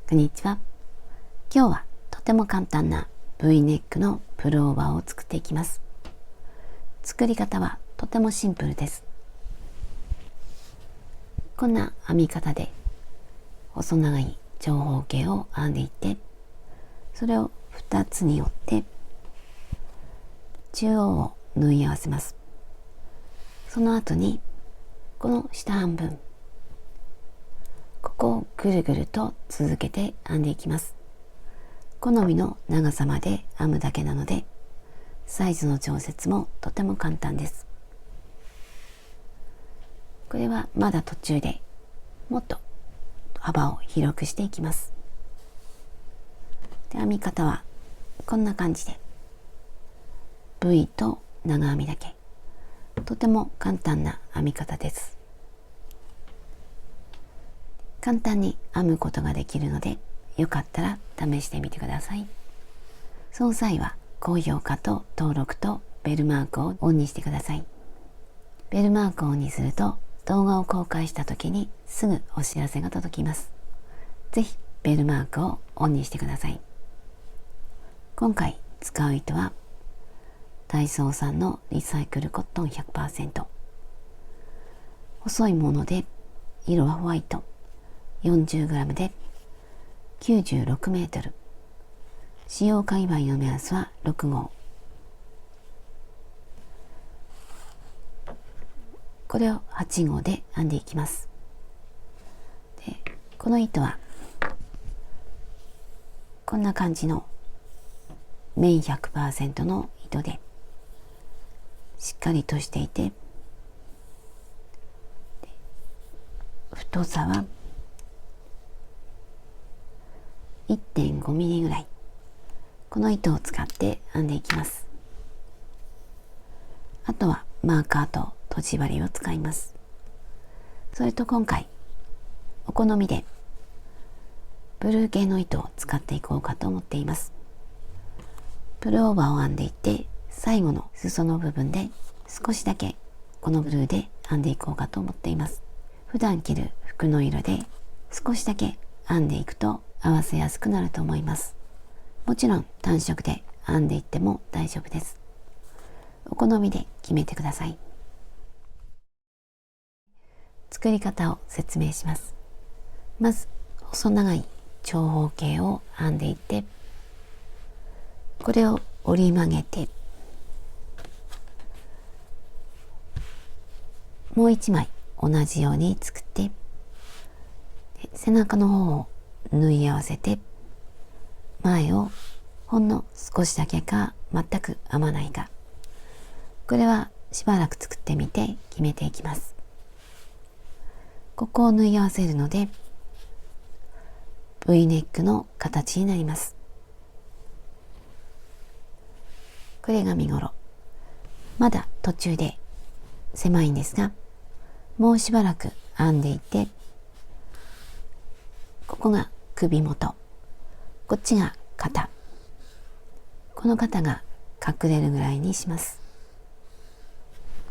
こんにちは。今日はとても簡単な V ネックのプルオーバーを作っていきます。作り方はとてもシンプルです。こんな編み方で細長い長方形を編んでいって、それを2つに折って中央を縫い合わせます。その後にこの下半分、ここをぐるぐると続けて編んでいきます。好みの長さまで編むだけなので、サイズの調節もとても簡単です。これはまだ途中でもっと幅を広くしていきます。で、編み方はこんな感じで V と長編みだけ、とても簡単な編み方です。簡単に編むことができるので、よかったら試してみてください。その際は高評価と登録とベルマークをオンにしてください。ベルマークをオンにすると動画を公開した時にすぐお知らせが届きます。ぜひベルマークをオンにしてください。今回使う糸はダイソーさんのリサイクルコットン 100%。細いもので色はホワイト。40g で96メートル。使用界隈の目安は6号。これを8号で編んでいきます。で、この糸はこんな感じの綿 100% の糸でしっかりとしていて、太さは 1.5 ミリぐらい。この糸を使って編んでいきます。あとはマーカーととじ針を使います。それと今回お好みでブルー系の糸を使っていこうかと思っています。プルオーバーを編んでいって、最後の裾の部分で少しだけこのブルーで編んでいこうかと思っています。普段着る服の色で少しだけ編んでいくと合わせやすくなると思います。もちろん単色で編んでいっても大丈夫です。お好みで決めてください。作り方を説明します。まず細長い長方形を編んでいって、これを折り曲げてもう一枚同じように作って、背中の方を縫い合わせて、前をほんの少しだけか全く編まないか、これはしばらく作ってみて決めていきます。ここを縫い合わせるので V ネックの形になります。これが身ごろ。まだ途中で狭いんですが、もうしばらく編んでいて、ここが首元、こっちが肩、この肩が隠れるぐらいにします。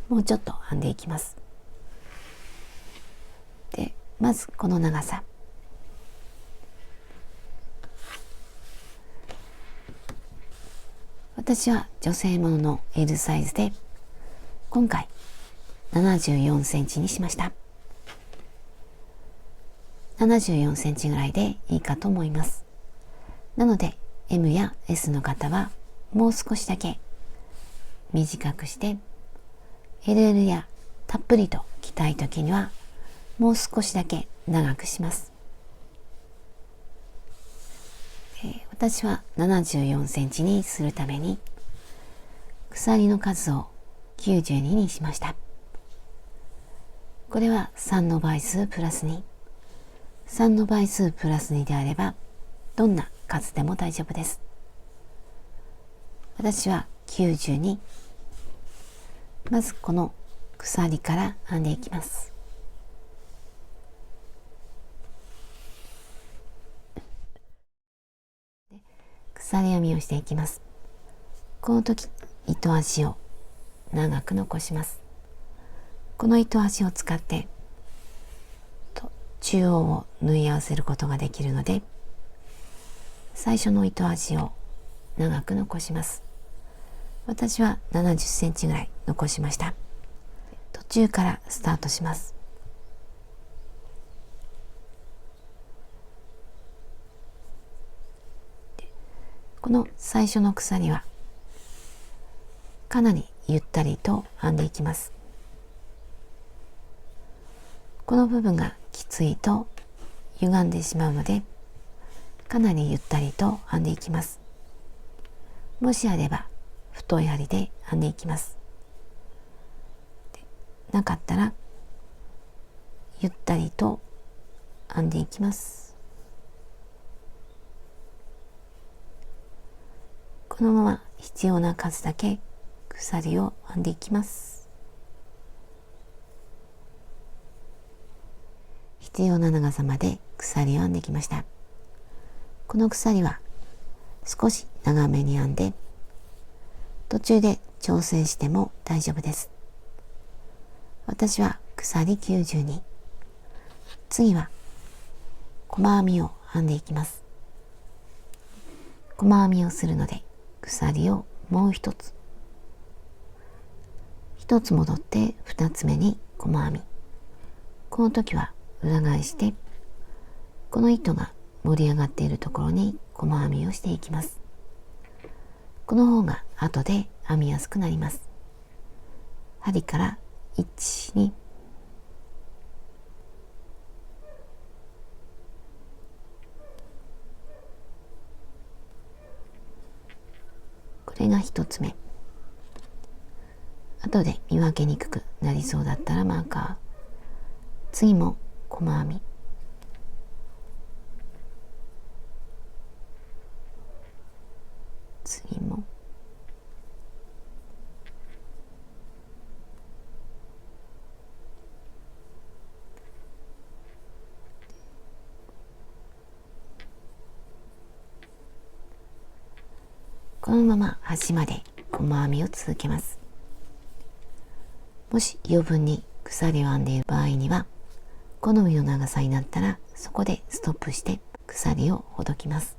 もうちょっと編んでいきます。で、まずこの長さ、私は女性ものの L サイズで今回74センチにしました。74センチぐらいでいいかと思います。なので M や S の方はもう少しだけ短くして、 LL やたっぷりと着たい時にはもう少しだけ長くします。私は74センチにするために鎖の数を92にしました。これは3の倍数プラス2。3の倍数プラス2であればどんな数でも大丈夫です。私は92。まずこの鎖から編んでいきます。鎖編みをしていきます。この時糸端を長く残します。この糸端を使って中央を縫い合わせることができるので、最初の糸端を長く残します。私は70センチぐらい残しました。途中からスタートします。この最初の鎖はかなりゆったりと編んでいきます。この部分がきついと歪んでしまうので、かなりゆったりと編んでいきます。もしあれば太い針で編んでいきます。なかったらゆったりと編んでいきます。このまま必要な数だけ鎖を編んでいきます。必要な長さまで鎖を編んできました。この鎖は少し長めに編んで、途中で調整しても大丈夫です。私は鎖92。次は細編みを編んでいきます。細編みをするので鎖をもう一つ戻って2つ目に細編み。この時は裏返して、この糸が盛り上がっているところに細編みをしていきます。この方が後で編みやすくなります。針から1、2、これが1つ目。後で見分けにくくなりそうだったらマーカー。次も細編み。次も。このまま端まで細編みを続けます。もし余分に鎖を編んでいる場合には、好みの長さになったらそこでストップして鎖をほどきます。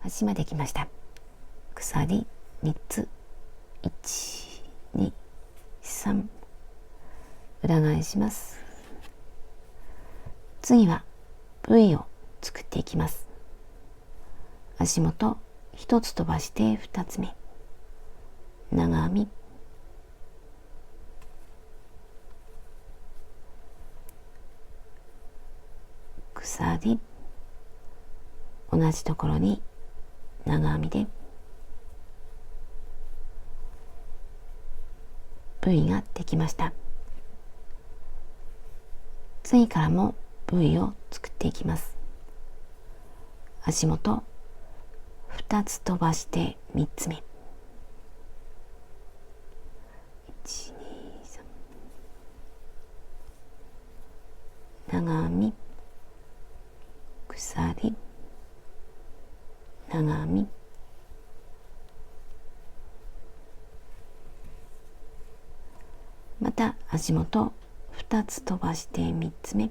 端まで来ました。鎖3つ、1、2、3、裏返します。次は V を作っていきます。足元1つ飛ばして2つ目、長編み、鎖、同じところに長編みで V ができました。次からも V を作っていきます。足元2つ飛ばして3つ目、1、2、3、長編み、鎖、長編み、また足元2つ飛ばして3つ目、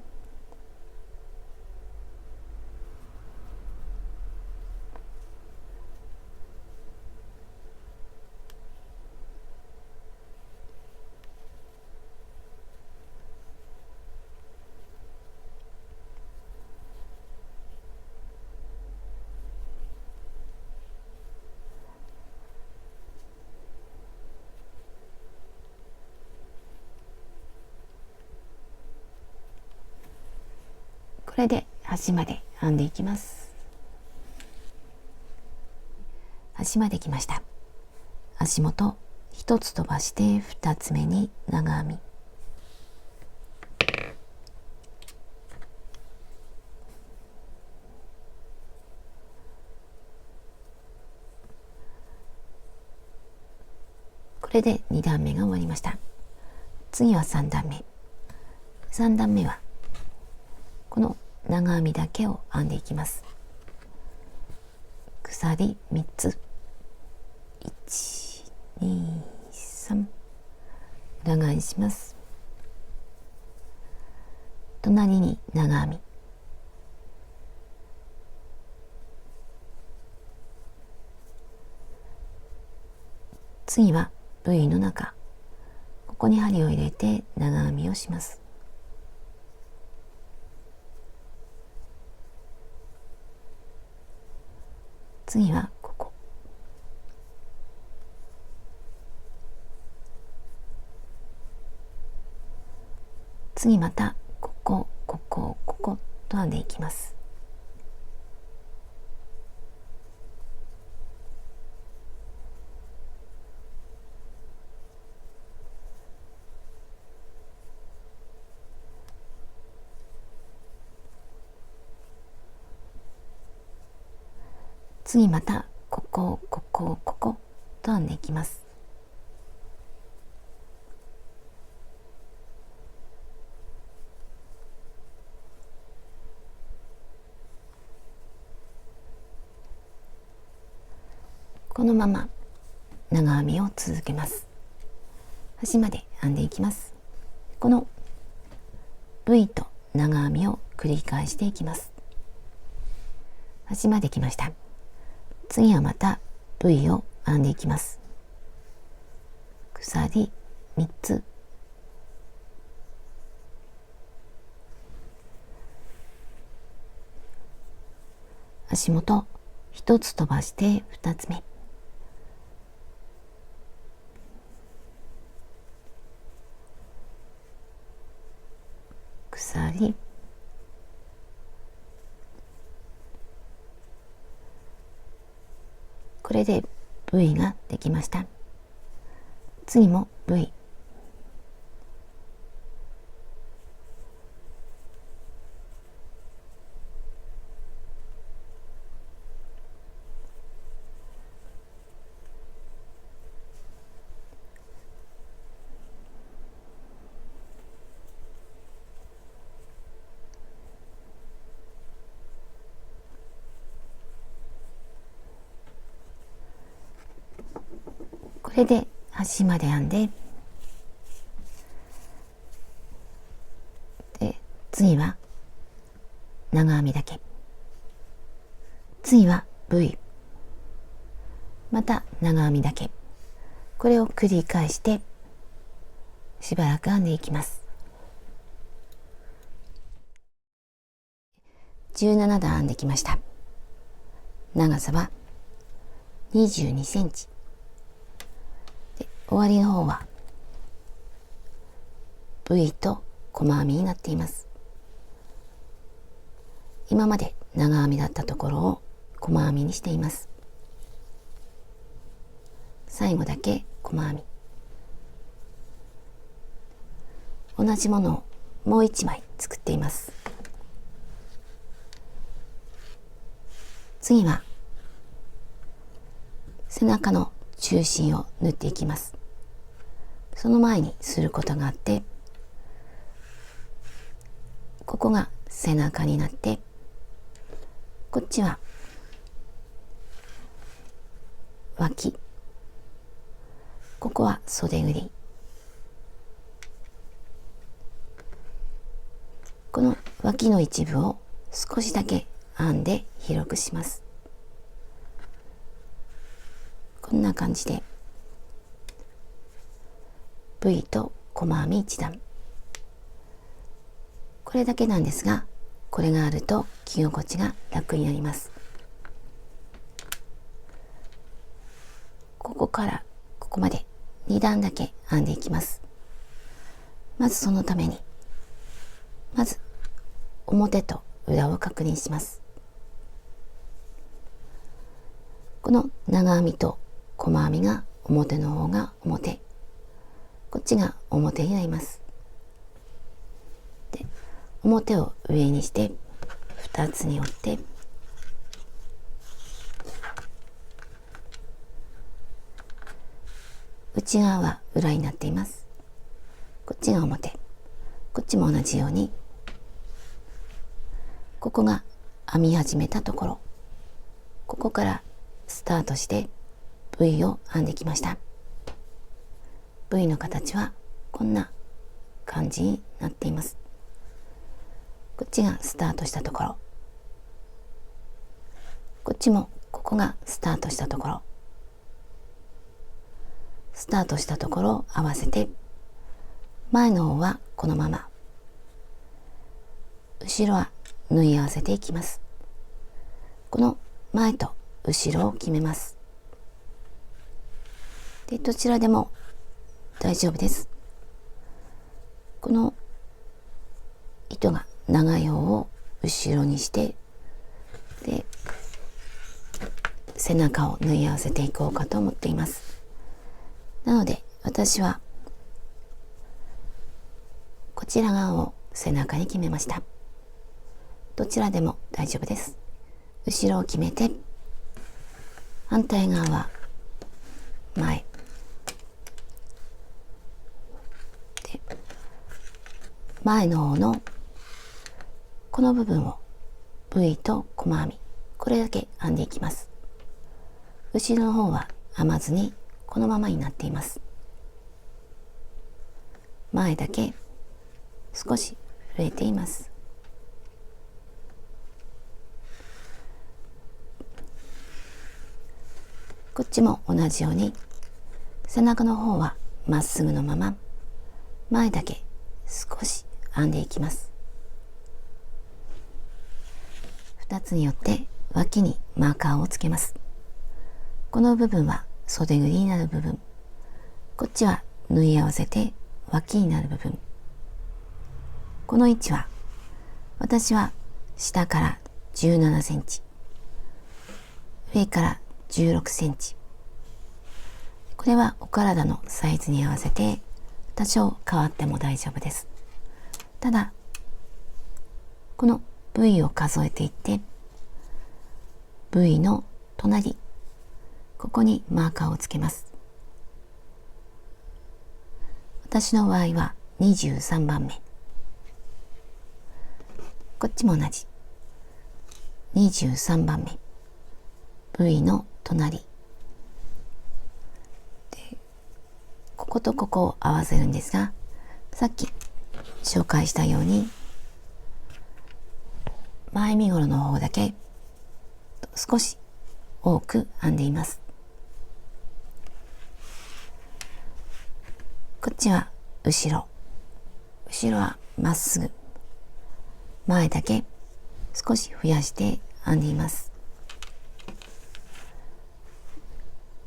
これで端まで編んでいきます。端まで来ました。足元1つ飛ばして2つ目に長編み、これで2段目が終わりました。次は3段目。3段目はこの長編みだけを編んでいきます。鎖3つ、1、2、3、裏返します。隣に長編み、次は部位の中、ここに針を入れて長編みをします。次はここ、次またここ、ここ、ここと編んでいきます。次またここ、ここ、ここと編んでいきます。このまま長編みを続けます。端まで編んでいきます。この V と長編みを繰り返していきます。端まで来ました。次はまた V を編んでいきます。鎖3つ、足元1つ飛ばして2つ目、鎖、これで V ができました。次も V、これで端まで編んで、次は長編みだけ、次は V、 また長編みだけ、これを繰り返してしばらく編んでいきます。17段編んできました。長さは22センチで、終わりの方は V と細編みになっています。今まで長編みだったところを細編みにしています。最後だけ細編み、同じものをもう1枚作っています。次は背中の中心を縫っていきます。その前にすることがあって、ここが背中になって、こっちは脇、ここは袖ぐり、この脇の一部を少しだけ編んで広くします。こんな感じで V と細編み1段、これだけなんですが、これがあると着心地が楽になります。ここからここまで2段だけ編んでいきます。まずそのために、まず表と裏を確認します。この長編みと細編みが表の方が表、こっちが表になります。で、表を上にして2つに折って、内側は裏になっています。こっちが表、こっちも同じように、ここが編み始めたところ、ここからスタートして V を編んできました。 V の形はこんな感じになっています。こっちがスタートしたところ、こっちもここがスタートしたところ、スタートしたところを合わせて、前の方はこのまま、後ろは縫い合わせていきます。この前と後ろを決めます。で、どちらでも大丈夫です。この糸が長い方を後ろにして、で、背中を縫い合わせていこうかと思っています。なので私はこちら側を背中に決めました。どちらでも大丈夫です。後ろを決めて、反対側は前で、前の方のこの部分を V と細編み、これだけ編んでいきます。後ろの方は編まずにこのままになっています。前だけ少し増えています。こっちも同じように背中の方はまっすぐのまま、前だけ少し編んでいきます。2つによって脇にマーカーをつけます。この部分は袖ぐりになる部分、こっちは縫い合わせて脇になる部分。この位置は私は下から17センチ、上から16センチ。これはお体のサイズに合わせて多少変わっても大丈夫です。ただこの V を数えていって、 V の隣、ここにマーカーをつけます。私の場合は23番目、こっちも同じ23番目、 V の隣で、こことここを合わせるんですが、さっき紹介したように前身頃の方だけ少し多く編んでいます。こっちは後ろ、後ろはまっすぐ、前だけ少し増やして編んでいます。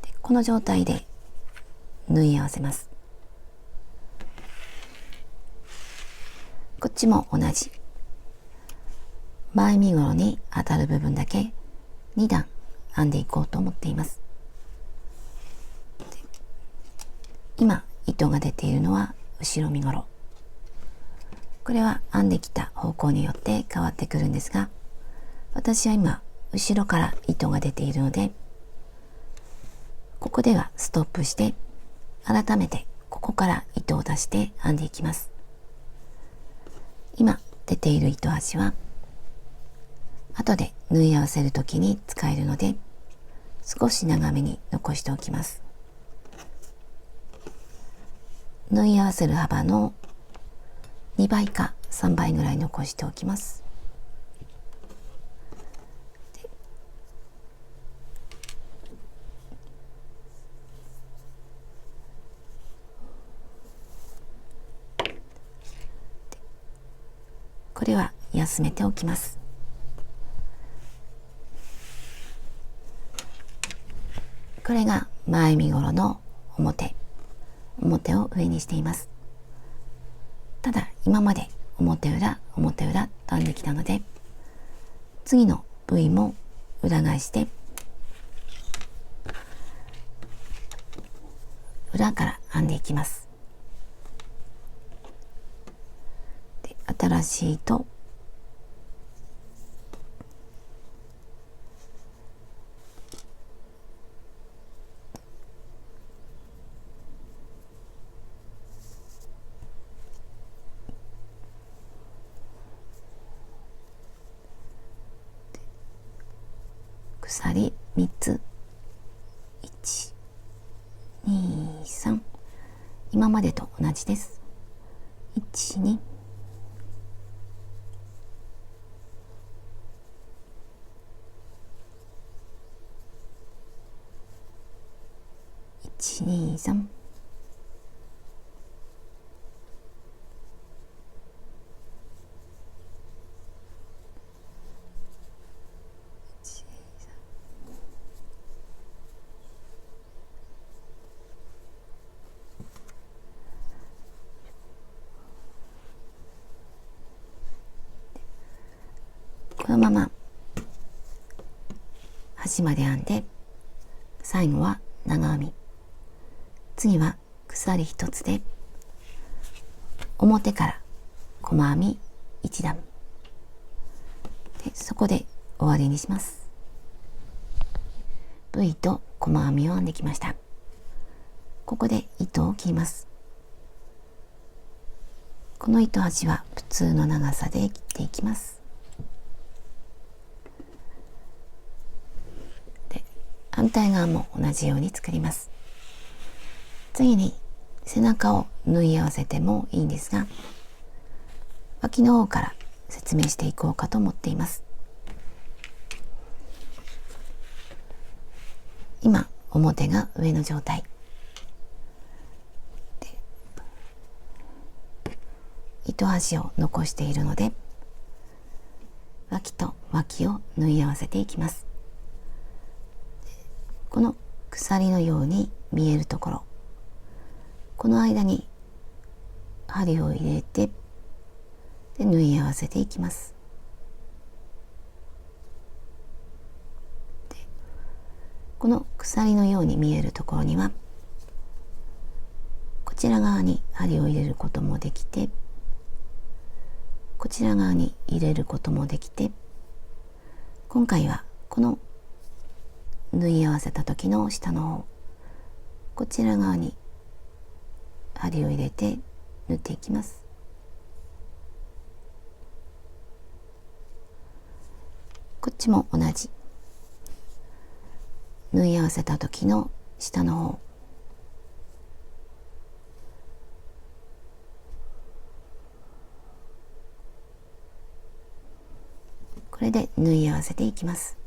で、この状態で縫い合わせます。こっちも同じ、前身頃に当たる部分だけ2段編んでいこうと思っています。今糸が出ているのは後ろ身頃、これは編んできた方向によって変わってくるんですが、私は今後ろから糸が出ているので、ここではストップして、改めてここから糸を出して編んでいきます。今出ている糸端は後で縫い合わせる時に使えるので、少し長めに残しておきます。縫い合わせる幅の2倍か3倍ぐらい残しておきます。これは休めておきます。これが前身頃の表を上にしています。ただ今まで表裏と編んできたので、次の V も裏返して裏から編んでいきます。で、新しい糸、鎖3つ、1、2、3、今までと同じです。1、2、1、2、3、このまま端まで編んで、最後は長編み、次は鎖1つで表から細編み1段で、そこで終わりにします。 V と細編みを編んできました。ここで糸を切ります。この糸端は普通の長さで切っていきます。で、反対側も同じように作ります。次に背中を縫い合わせてもいいんですが、脇の方から説明していこうかと思っています。今表が上の状態で、糸端を残しているので、脇と脇を縫い合わせていきます。この鎖のように見えるところ、この間に針を入れてで縫い合わせていきます。で、この鎖のように見えるところにはこちら側に針を入れることもできて、こちら側に入れることもできて、今回はこの縫い合わせた時の下の方、こちら側に針を入れて縫っていきます。こっちも同じ、縫い合わせた時の下の方、これで縫い合わせていきます。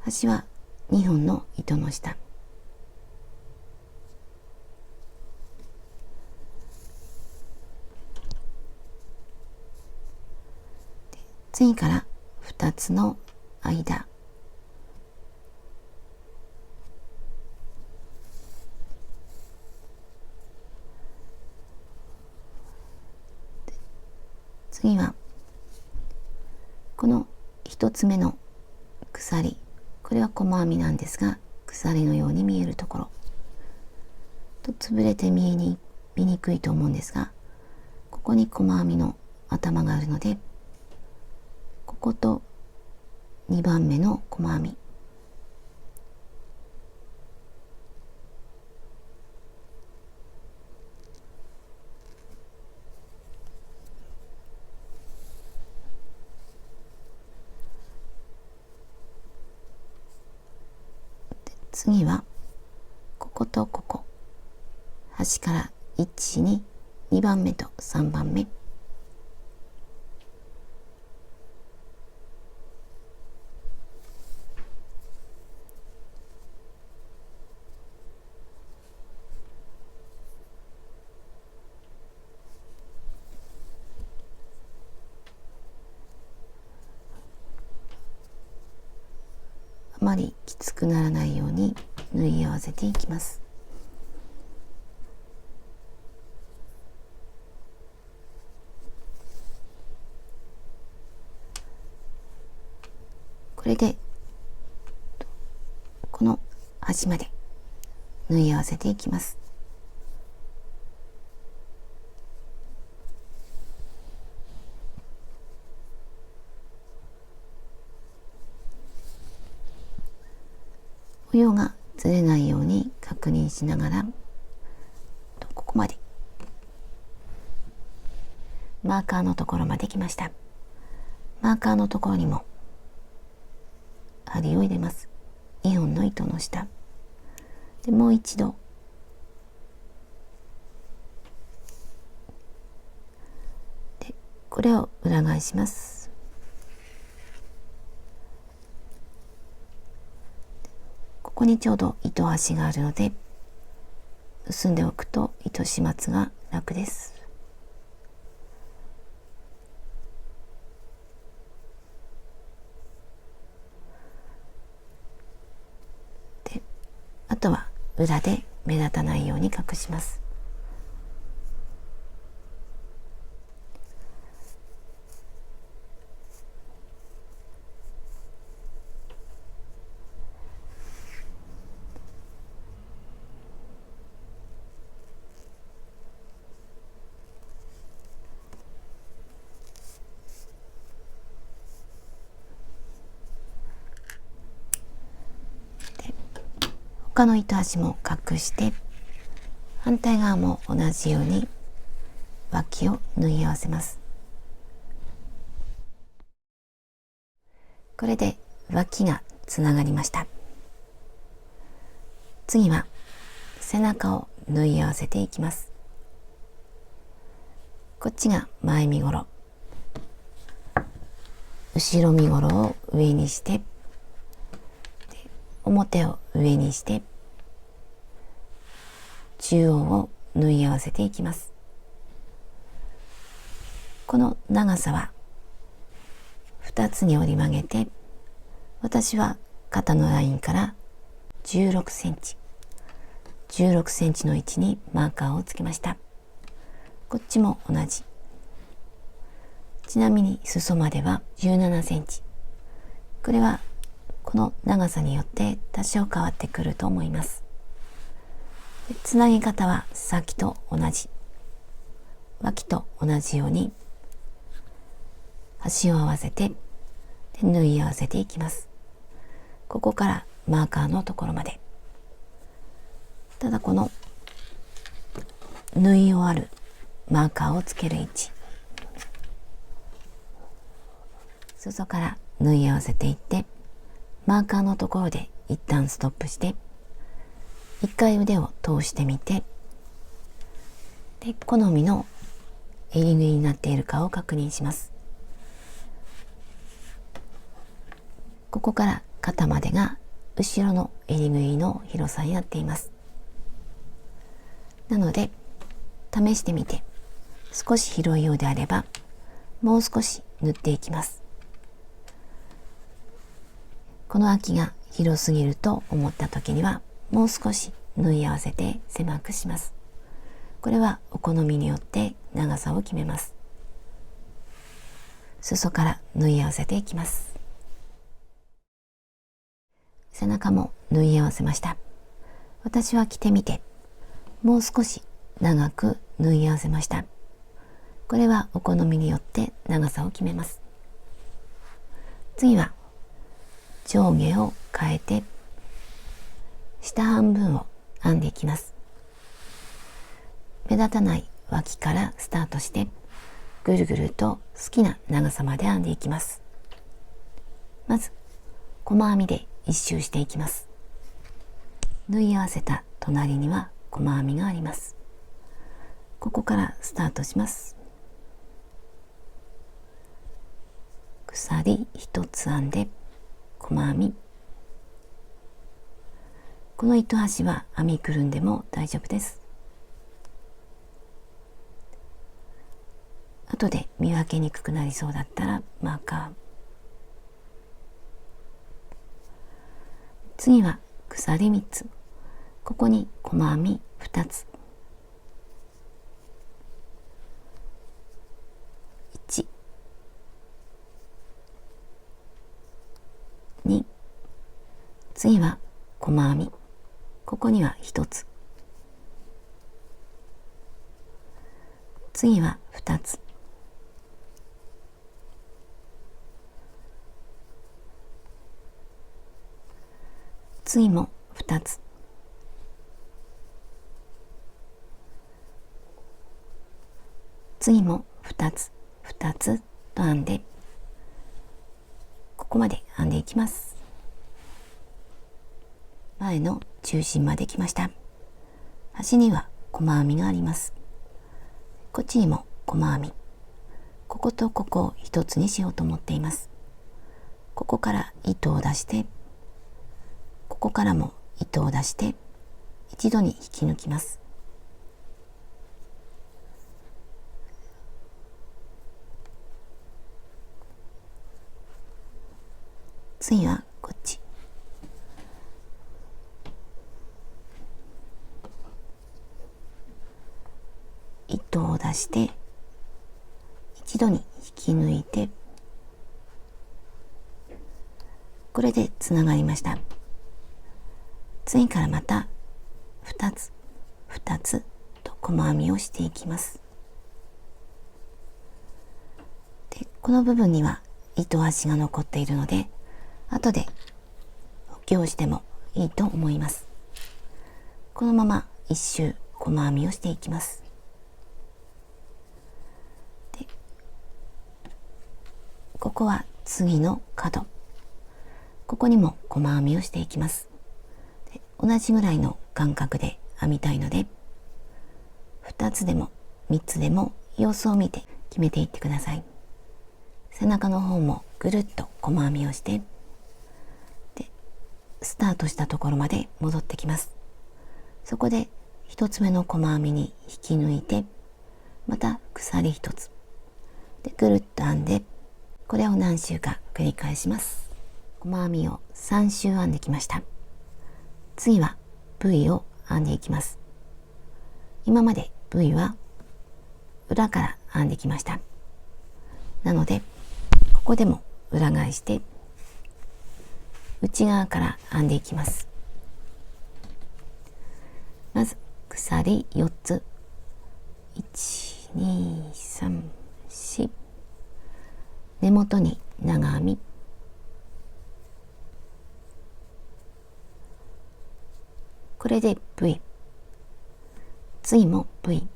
端は2本の糸の下、次から2つの間、次はこの1つ目の鎖、これは細編みなんですが、鎖のように見えるところと潰れて見にくいと思うんですが、ここに細編みの頭があるので、ここと2番目の細編み、次はこことここ、端から1、2、2番目と3番目、あまりきつくならないように縫い合わせていきます。これでこの端まで縫い合わせていきます。模様がずれないように確認しながら、ここまでマーカーのところまで来ました。マーカーのところにも針を入れます。2本の糸の下で、もう一度でこれを裏返します。ここにちょうど糸端があるので、結んでおくと糸始末が楽です。で、あとは裏で目立たないように隠します。他の糸端も隠して、反対側も同じように脇を縫い合わせます。これで脇がつながりました。次は背中を縫い合わせていきます。こっちが前身ごろ、後ろ身ごろを上にして、表を上にして、中央を縫い合わせていきます。この長さは2つに折り曲げて、私は肩のラインから16センチ、16センチの位置にマーカーをつけました。こっちも同じ。ちなみに裾までは17センチ。これはこの長さによって多少変わってくると思います。つなぎ方はさっきと同じ。脇と同じように端を合わせて縫い合わせていきます。ここからマーカーのところまで。ただこの縫い終わるマーカーをつける位置、裾から縫い合わせていって、マーカーのところで一旦ストップして、一回腕を通してみて、で好みの襟縫いになっているかを確認します。ここから肩までが後ろの襟縫いの広さになっています。なので試してみて、少し広いようであればもう少し縫っていきます。この空きが広すぎると思った時にはもう少し縫い合わせて狭くします。これはお好みによって長さを決めます。裾から縫い合わせていきます。背中も縫い合わせました。私は着てみてもう少し長く縫い合わせました。これはお好みによって長さを決めます。次は上下を変えて下半分を編んでいきます。目立たない脇からスタートしてぐるぐると好きな長さまで編んでいきます。まず細編みで一周していきます。縫い合わせた隣には細編みがあります。ここからスタートします。鎖1つ編んで細編み、この糸端は編みくるんでも大丈夫です。後で見分けにくくなりそうだったらマーカー。次は鎖3つ、ここに細編み2つ、1、2、次は細編み、ここには1つ、次は2つ、次も2つ、次も2つ、2つと編んで、ここまで編んでいきます。前の中心まで来ました。端には細編みがあります。こっちにも細編み。こことここを一つにしようと思っています。ここから糸を出して、ここからも糸を出して、一度に引き抜きます。次はこっち。糸を出して一度に引き抜いて、これでつながりました。次からまた2つ2つと細編みをしていきます。でこの部分には糸端が残っているので、後で補強してもいいと思います。このまま一周細編みをしていきます。でここは次の角、ここにも細編みをしていきます。で同じぐらいの間隔で編みたいので、2つでも3つでも様子を見て決めていってください。背中の方もぐるっと細編みをして、でスタートしたところまで戻ってきます。そこで1つ目の細編みに引き抜いて、また鎖1つでぐるっと編んで、これを何周か繰り返します。細編みを3周編んできました。次は V を編んでいきます。今まで V は裏から編んできました。なのでここでも裏返して内側から編んでいきます。まず鎖4つ、1、2、3、4、根元に長編み、これで V、 次も V、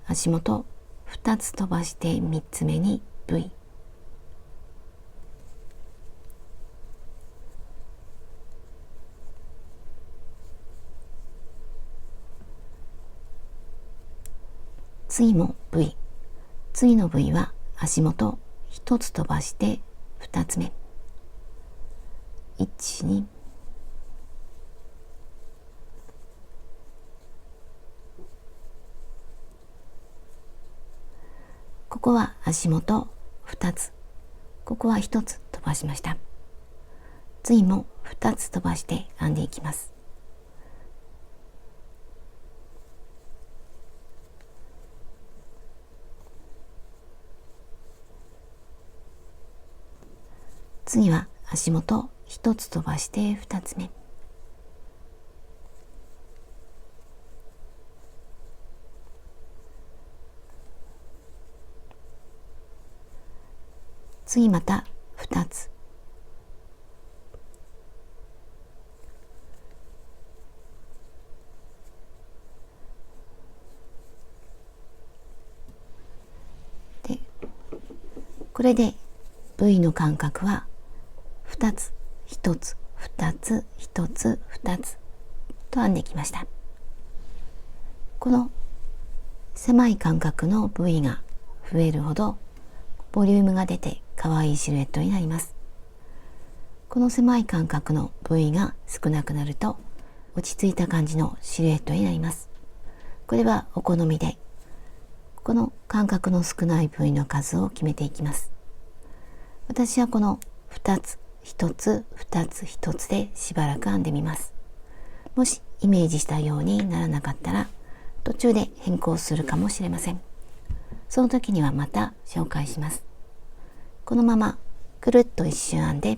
足元2つ飛ばして3つ目に V、 次も V、 次の V は足元1つ飛ばして2つ目、1、2、ここは足元2つ、ここは1つ飛ばしました。次も2つ飛ばして編んでいきます。次は足元1つ飛ばして2つ目、次また2つ、でこれで V の間隔は2つ1つ2つ1つ2つと編んできました。この狭い間隔の V が増えるほどボリュームが出て可愛いシルエットになります。この狭い間隔の V が少なくなると落ち着いた感じのシルエットになります。これはお好みで、この間隔の少ない V の数を決めていきます。私はこの2つ1つ2つ1つでしばらく編んでみます。もしイメージしたようにならなかったら途中で変更するかもしれません。その時にはまた紹介します。このままくるっと一周編んで、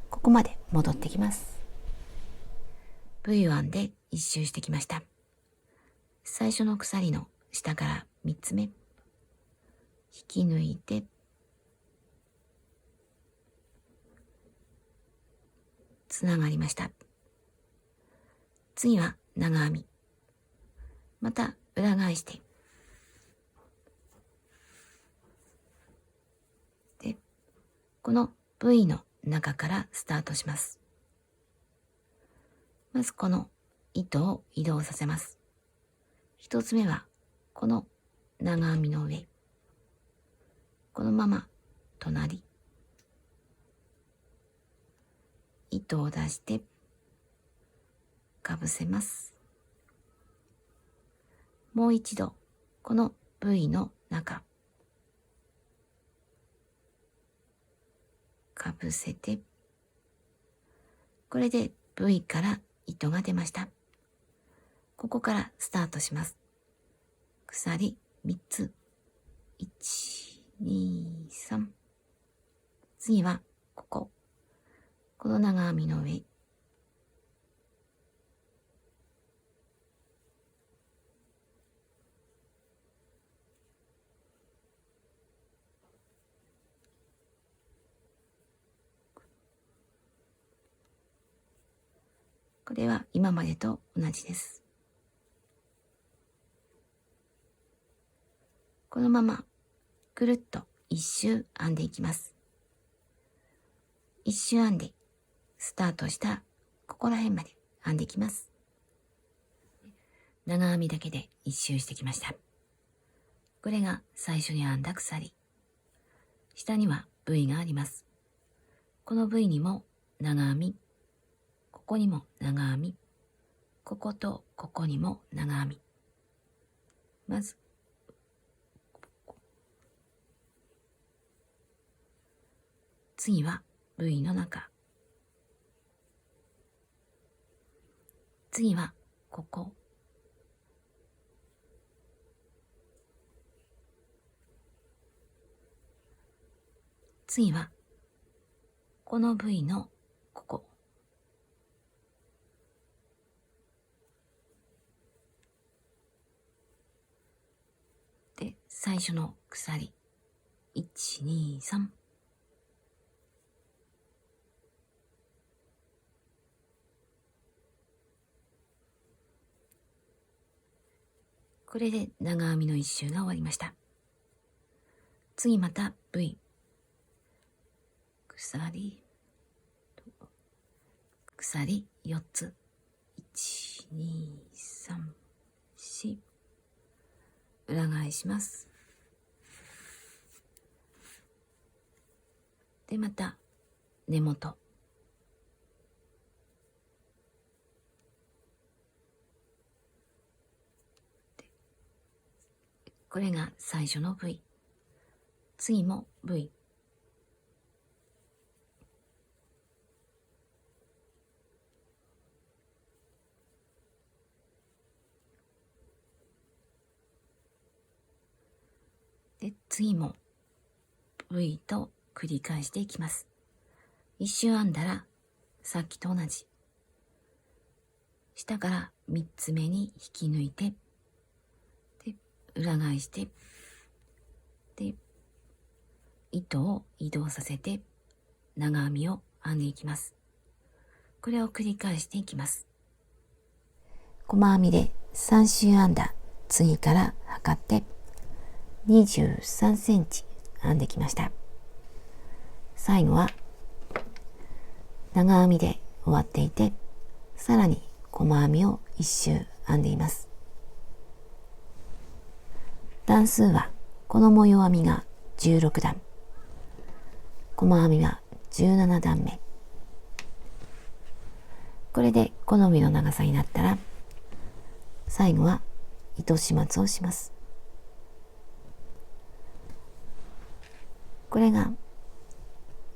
ここまで戻ってきます。 V を編んで一周してきました。最初の鎖の下から3つ目引き抜いて、つながりました。次は長編み、また裏返して、でこの V の中からスタートします。まずこの糸を移動させます。一つ目はこの長編みの上、このまま隣、糸を出してかぶせます。もう一度この V の中かぶせて、これで V から糸が出ました。ここからスタートします。鎖3つ、1、2、3、次はこの長編みの上、ここれは今までと同じです。このままぐるっと一周編んでいきます。一周編んでスタートしたここら辺まで編んでいきます。長編みだけで一周してきました。これが最初に編んだ鎖。下には V があります。この V にも長編み、ここにも長編み、こことここにも長編み。まず次は V の中、次はここ、次はこの V のここ、で最初の鎖、1、2、3、これで長編みの一周が終わりました。次また V、鎖、鎖4つ、1、2、3、4、裏返します。でまた根元、これが最初の V、 次も V、 で次も V と繰り返していきます。一周編んだらさっきと同じ、下から3つ目に引き抜いて、で裏返して、で糸を移動させて長編みを編んでいきます。これを繰り返していきます。細編みで3周編んだ次から測って23センチ編んできました。最後は長編みで終わっていて、さらに細編みを1周編んでいます。段数はこの模様編みが16段、細編みは17段目。これで好みの長さになったら、最後は糸始末をします。これが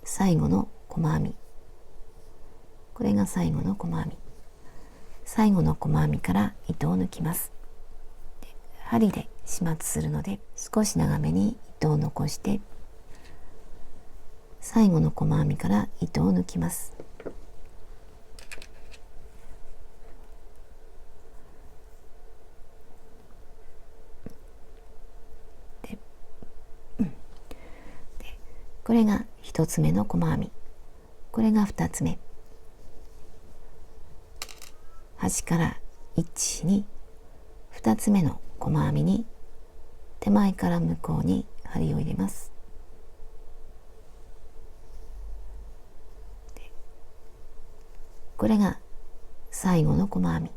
最後の細編み、これが最後の細編み。最後の細編みから糸を抜きます。針で始末するので少し長めに糸を残して、最後の細編みから糸を抜きます。これが1つ目の細編み、これが2つ目。端から1、2、2つ目の細編みに手前から向こうに針を入れます。これが最後の細編み、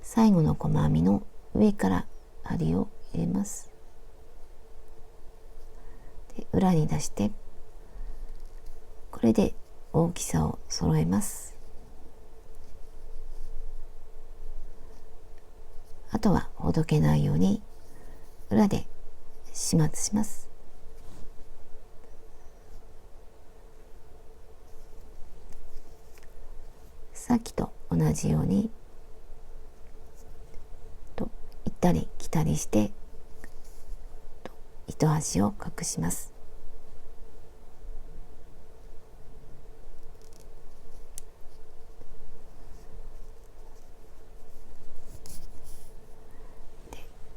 最後の細編みの上から針を入れます。で裏に出して、これで大きさを揃えます。あとはほどけないように裏で始末します。さっきと同じように行ったり来たりして糸端を隠します。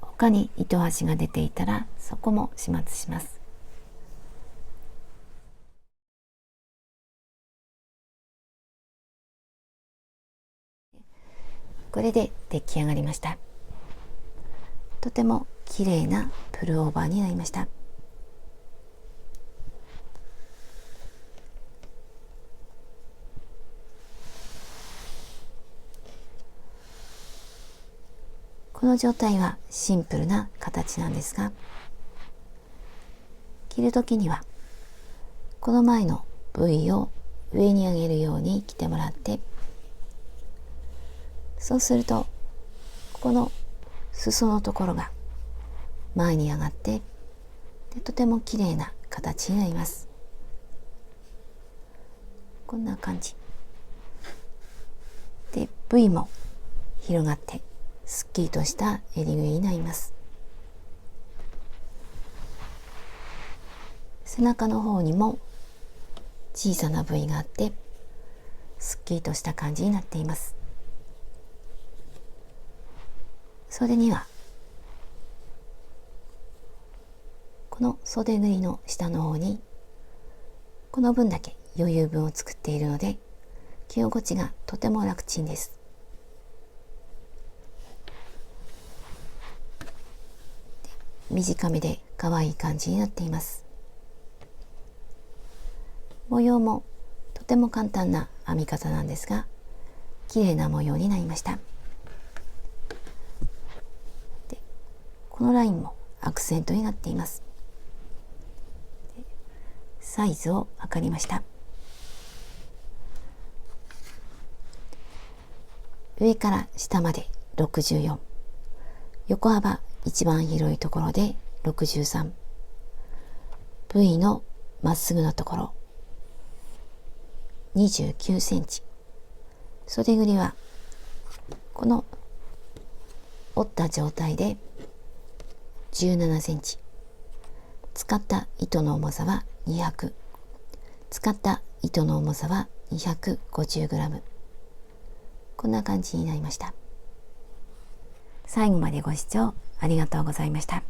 他に糸端が出ていたらそこも始末します。これで出来上がりました。とても綺麗なプルオーバーになりました。この状態はシンプルな形なんですが、着るときにはこの前の部位を上に上げるように着てもらって、そうするとここの裾のところが前に上がって、とても綺麗な形になります。こんな感じで、部位も広がってすっきりとした襟ぐりになります。背中の方にも小さな部位があって、すっきりとした感じになっています。袖にはこの袖縫いの下の方にこの分だけ余裕分を作っているので、着心地がとても楽ちんです。短めで可愛い感じになっています。模様もとても簡単な編み方なんですが、綺麗な模様になりました。で、このラインもアクセントになっています。サイズを測りました。上から下まで64、横幅一番広いところで63、V のまっすぐのところ29センチ、袖ぐりはこの折った状態で17センチ、使った糸の重さは200、使った糸の重さは 250g、 こんな感じになりました。最後までご視聴ありがとうございました。